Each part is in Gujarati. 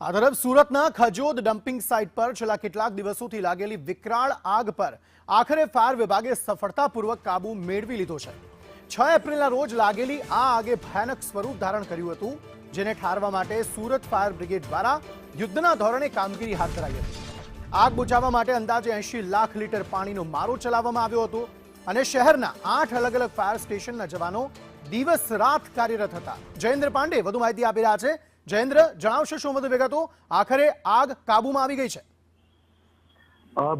આ તરફ સુરતના ખજોદ ડમ્પિંગ સાઇટ પર છેલ્લા કેટલાક દિવસોથી લાગેલી વિકરાળ આગ પર આખરે ફાયર વિભાગે સફળતાપૂર્વક કાબુ મેળવી લીધો છે। 6 એપ્રિલના રોજ લાગેલી આ આગે ભયાનક સ્વરૂપ ધારણ કર્યું હતું, જેને ઠારવા માટે સુરત ફાયર બ્રિગેડ દ્વારા યુદ્ધના ધોરણે કામગીરી હાથ ધરાઈ હતી। આગ બુઝાવવા માટે અંદાજે 80 લાખ લીટર પાણીનો મારો ચલાવવામાં આવ્યો હતો અને શહેરના 8 અલગ અલગ ફાયર સ્ટેશનના જવાનો દિવસ રાત કાર્યરત હતા। જયેન્દ્ર પાંડે વધુ માહિતી આપી રહ્યા છે। જયેન્દ્ર, જણાવશો શું વધુ વિગતો? આખરે આગ કાબુમાં આવી ગઈ છે?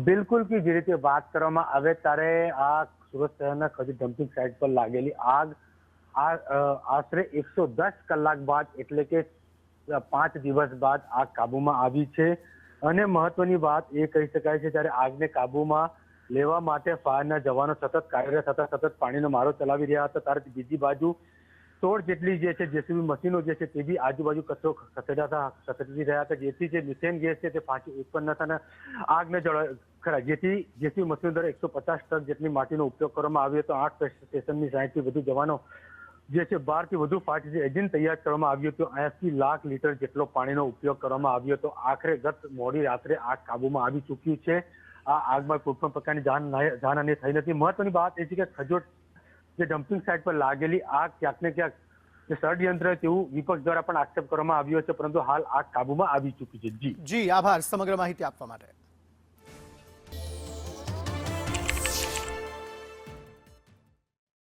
બિલકુલ કે જે રીતે વાત કરવામાં આવે ત્યારે આ સુરત શહેરના ખજૂર ડમ્પિંગ સાઇટ પર લાગેલી આગ આશરે 110 કલાક બાદ એટલે કે 5 દિવસ બાદ આગ કાબુમાં આવી છે। અને મહત્વની વાત એ કહી શકાય છે, ત્યારે આગને કાબુમાં લેવા માટે ફાયરના જવાનો સતત કાર્યરત હતા, સતત પાણીનો મારો ચલાવી રહ્યા હતા। ત્યારે બીજી બાજુ 16 જેટલી જે છે જેસીબી મશીનો જે છે તે બી આજુબાજુ કચરો ખસેડી રહ્યા હતા, જેથી જે મિથેન ગેસ છે તે પાછી ઉત્પન્ન થતા આગને ખરા જેથી જેસીબી મશીનો દ્વારા 150 ટન જેટલી માટીનો ઉપયોગ કરવામાં આવ્યો હતો। 8 સ્ટેશનની 60 થી વધુ જવાનો જે છે 12 થી વધુ ફાયર એન્જિન તૈયાર કરવામાં આવ્યું હતું। 80 લાખ લીટર જેટલો પાણીનો ઉપયોગ કરવામાં આવ્યો હતો। આખરે ગત મોડી રાત્રે આગ કાબુમાં આવી ચૂક્યું છે। આ આગમાં કોઈ પણ પ્રકારની જાનહાનિ થઈ નથી। મહત્વની વાત એ છે કે ખજોદ જે ડમ્પિંગ સાઇટ પર લાગેલી આગ ક્યાંક ને ક્યાંક ષડયંત્ર તેવું વિપક્ષ દ્વારા પણ આક્ષેપ કરવામાં આવ્યો છે, પરંતુ હાલ આગ કાબુમાં આવી ચૂકી છે। જી આભાર સમગ્ર માહિતી આપવા માટે।